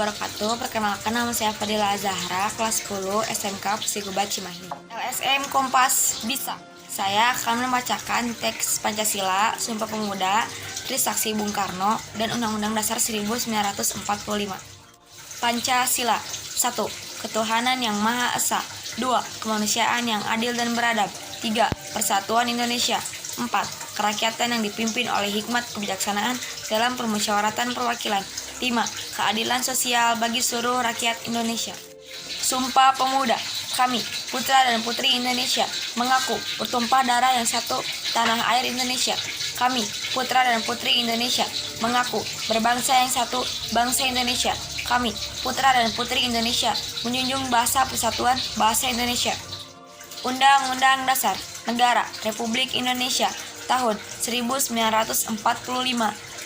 wabarakatuh. Perkenalkan, nama saya Fadila Zahra, kelas 10 SMK Persigubat Cimahi. LSM Kompas Bisa. Saya akan membacakan teks Pancasila, Sumpah Pemuda, Trisakti Bung Karno, dan Undang-Undang Dasar 1945. Pancasila. 1. Ketuhanan yang Maha Esa. 2. Kemanusiaan yang adil dan beradab. 3. Persatuan Indonesia. 4. Kerakyatan yang dipimpin oleh hikmat kebijaksanaan dalam permusyawaratan perwakilan. 5. Keadilan sosial bagi seluruh rakyat Indonesia. Sumpah Pemuda. Kami, putra dan putri Indonesia, mengaku bertumpah darah yang satu, tanah air Indonesia. Kami, putra dan putri Indonesia, mengaku berbangsa yang satu, bangsa Indonesia. Kami, putra dan putri Indonesia, menjunjung bahasa persatuan, bahasa Indonesia. Undang-Undang Dasar Negara Republik Indonesia tahun 1945.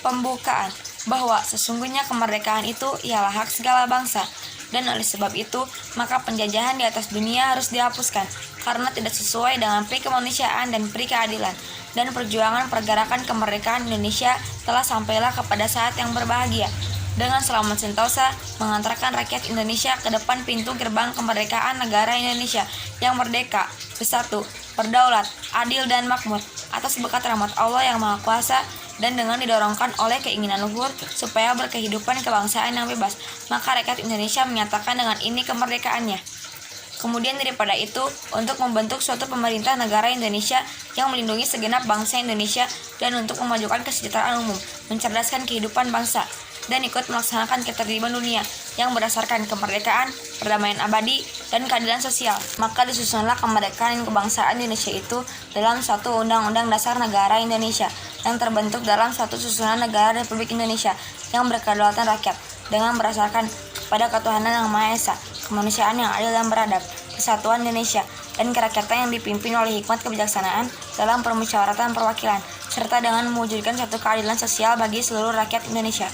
Pembukaan bahwa sesungguhnya kemerdekaan itu ialah hak segala bangsa, dan oleh sebab itu maka penjajahan di atas dunia harus dihapuskan karena tidak sesuai dengan pri kemanusiaan dan pri keadilan, dan perjuangan pergerakan kemerdekaan Indonesia telah sampailah kepada saat yang berbahagia dengan selamat sentosa mengantarkan rakyat Indonesia ke depan pintu gerbang kemerdekaan negara Indonesia yang merdeka, bersatu, berdaulat, adil dan makmur atas berkat rahmat Allah yang Maha Kuasa, dan dengan didorongkan oleh keinginan luhur supaya berkehidupan kebangsaan yang bebas, maka rakyat Indonesia menyatakan dengan ini kemerdekaannya. Kemudian daripada itu, untuk membentuk suatu pemerintah negara Indonesia yang melindungi segenap bangsa Indonesia dan untuk memajukan kesejahteraan umum, mencerdaskan kehidupan bangsa, dan ikut melaksanakan ketertiban dunia yang berdasarkan kemerdekaan, perdamaian abadi, dan keadilan sosial. Maka disusunlah kemerdekaan dan kebangsaan Indonesia itu dalam suatu Undang-Undang Dasar Negara Indonesia yang terbentuk dalam suatu susunan negara Republik Indonesia yang berkedaulatan rakyat dengan berdasarkan pada ketuhanan yang Maha Esa, kemanusiaan yang adil dan beradab, persatuan Indonesia, dan kerakyatan yang dipimpin oleh hikmat kebijaksanaan dalam permusyawaratan perwakilan, serta dengan mewujudkan satu keadilan sosial bagi seluruh rakyat Indonesia.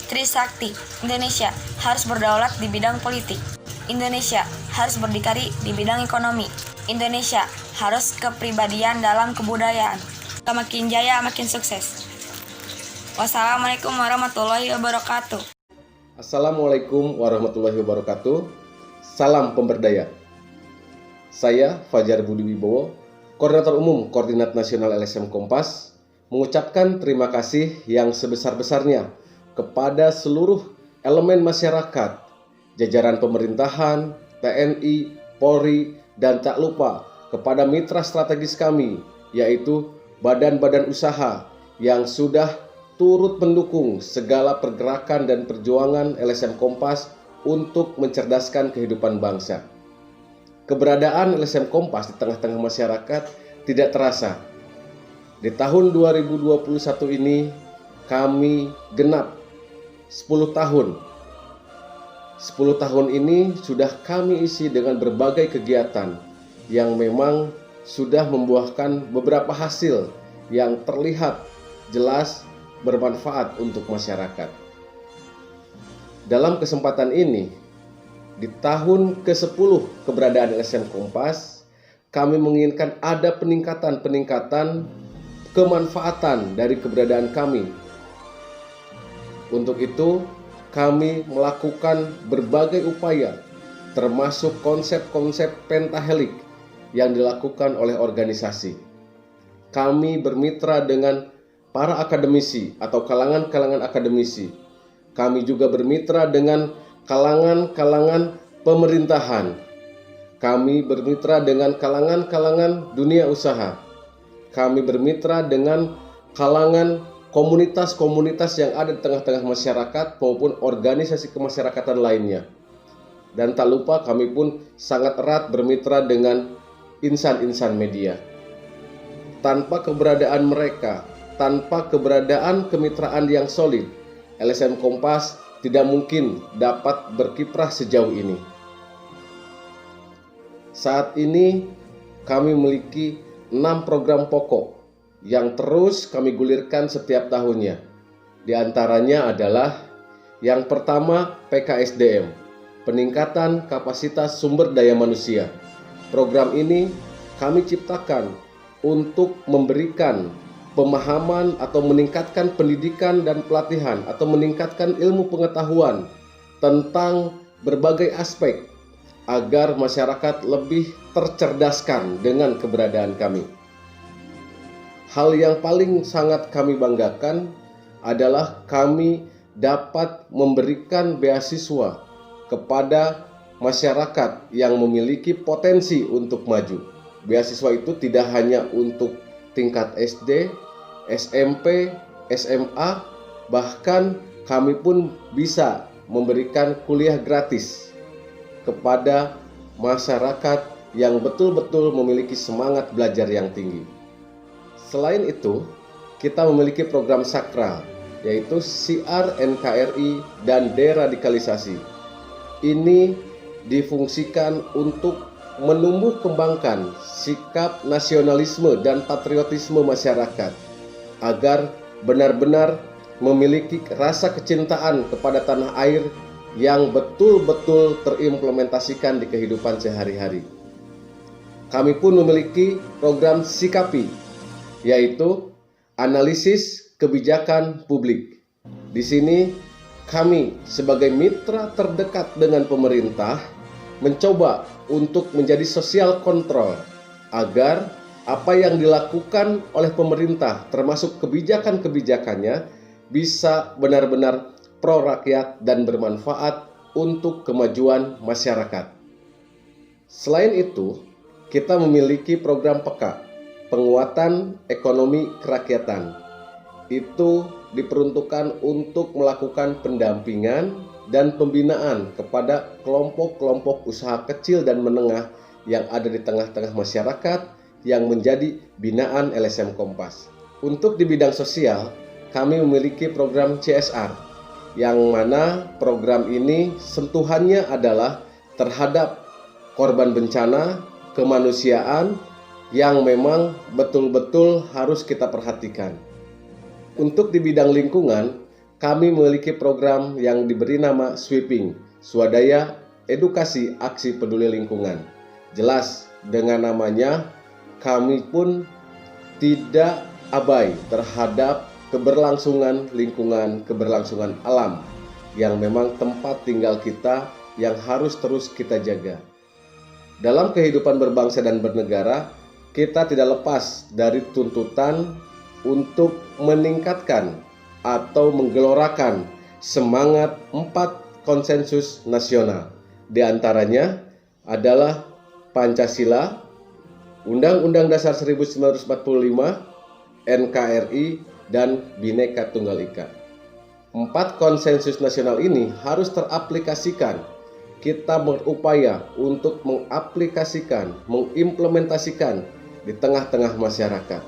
Trisakti. Indonesia harus berdaulat di bidang politik. Indonesia harus berdikari di bidang ekonomi. Indonesia harus kepribadian dalam kebudayaan. Makin jaya, makin sukses. Wassalamualaikum warahmatullahi wabarakatuh. Assalamualaikum warahmatullahi wabarakatuh. Salam pemberdaya. Saya Fajar Budi Wibowo, Koordinator Umum Koordinat Nasional LSM Kompas, mengucapkan terima kasih yang sebesar-besarnya kepada seluruh elemen masyarakat, jajaran pemerintahan, TNI, Polri, dan tak lupa kepada mitra strategis kami, yaitu badan-badan usaha yang sudah turut mendukung segala pergerakan dan perjuangan LSM Kompas untuk mencerdaskan kehidupan bangsa. Keberadaan LSM Kompas di tengah-tengah masyarakat tidak terasa. Di tahun 2021 ini kami genap 10 tahun. 10 tahun ini sudah kami isi dengan berbagai kegiatan yang memang sudah membuahkan beberapa hasil yang terlihat jelas bermanfaat untuk masyarakat. Dalam kesempatan ini, di tahun ke-10 keberadaan LSM Kompas, kami menginginkan ada peningkatan kemanfaatan dari keberadaan kami. Untuk itu, kami melakukan berbagai upaya, termasuk konsep-konsep pentahelik yang dilakukan oleh organisasi. Kami bermitra dengan para akademisi atau kalangan-kalangan akademisi. Kami juga bermitra dengan kalangan-kalangan pemerintahan. Kami bermitra dengan kalangan-kalangan dunia usaha. Kami bermitra dengan kalangan komunitas-komunitas yang ada di tengah-tengah masyarakat maupun organisasi kemasyarakatan lainnya. Dan tak lupa kami pun sangat erat bermitra dengan insan-insan media. Tanpa keberadaan mereka, tanpa keberadaan kemitraan yang solid, LSM Kompas tidak mungkin dapat berkiprah sejauh ini. Saat ini kami memiliki 6 program pokok yang terus kami gulirkan setiap tahunnya. Di antaranya adalah yang pertama PKSDM, peningkatan kapasitas sumber daya manusia. Program ini kami ciptakan untuk memberikan pemahaman atau meningkatkan pendidikan dan pelatihan atau meningkatkan ilmu pengetahuan tentang berbagai aspek agar masyarakat lebih tercerdaskan dengan keberadaan kami. Hal yang paling sangat kami banggakan adalah kami dapat memberikan beasiswa kepada masyarakat yang memiliki potensi untuk maju. Beasiswa itu tidak hanya untuk tingkat SD, SMP, SMA, bahkan kami pun bisa memberikan kuliah gratis kepada masyarakat yang betul-betul memiliki semangat belajar yang tinggi. Selain itu, kita memiliki program sakral, yaitu SIAR NKRI dan deradikalisasi. Ini difungsikan untuk menumbuh kembangkan sikap nasionalisme dan patriotisme masyarakat agar benar-benar memiliki rasa kecintaan kepada tanah air yang betul-betul terimplementasikan di kehidupan sehari-hari. Kami pun memiliki program Sikapi, yaitu analisis kebijakan publik. Di sini kami sebagai mitra terdekat dengan pemerintah mencoba untuk menjadi social control agar apa yang dilakukan oleh pemerintah termasuk kebijakan-kebijakannya bisa benar-benar pro rakyat dan bermanfaat untuk kemajuan masyarakat. Selain itu, kita memiliki program PEKA, penguatan ekonomi kerakyatan. Itu diperuntukkan untuk melakukan pendampingan dan pembinaan kepada kelompok-kelompok usaha kecil dan menengah yang ada di tengah-tengah masyarakat yang menjadi binaan LSM Kompas. Untuk di bidang sosial, kami memiliki program CSR, yang mana program ini sentuhannya adalah terhadap korban bencana, kemanusiaan yang memang betul-betul harus kita perhatikan. Untuk di bidang lingkungan, kami memiliki program yang diberi nama Sweeping, Swadaya Edukasi Aksi Peduli Lingkungan. Jelas, dengan namanya, kami pun tidak abai terhadap keberlangsungan lingkungan, keberlangsungan alam yang memang tempat tinggal kita yang harus terus kita jaga. Dalam kehidupan berbangsa dan bernegara, kita tidak lepas dari tuntutan untuk meningkatkan atau menggelorakan semangat 4 konsensus nasional. Di antaranya adalah Pancasila, Undang-Undang Dasar 1945, NKRI, dan Bhinneka Tunggal Ika. 4 konsensus nasional ini harus teraplikasikan. Kita berupaya untuk mengaplikasikan, mengimplementasikan di tengah-tengah masyarakat.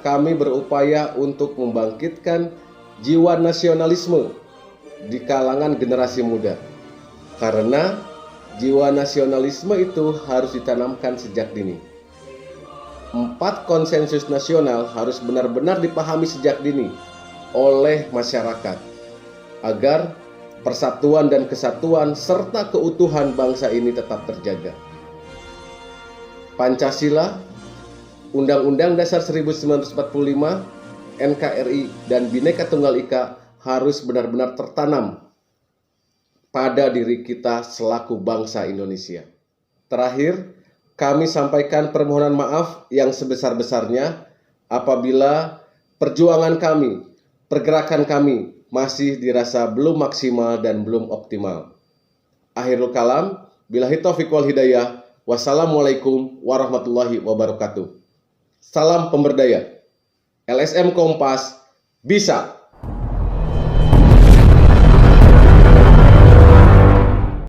Kami berupaya untuk membangkitkan jiwa nasionalisme di kalangan generasi muda. Karena jiwa nasionalisme itu harus ditanamkan sejak dini. 4 konsensus nasional harus benar-benar dipahami sejak dini oleh masyarakat agar persatuan dan kesatuan serta keutuhan bangsa ini tetap terjaga. Pancasila, Undang-Undang Dasar 1945, NKRI, dan Bhinneka Tunggal Ika harus benar-benar tertanam pada diri kita selaku bangsa Indonesia. Terakhir, kami sampaikan permohonan maaf yang sebesar-besarnya apabila perjuangan kami, pergerakan kami masih dirasa belum maksimal dan belum optimal. Akhirul kalam, billahi taufiq wal hidayah. Wassalamualaikum warahmatullahi wabarakatuh. Salam pemberdaya. LSM Kompas bisa.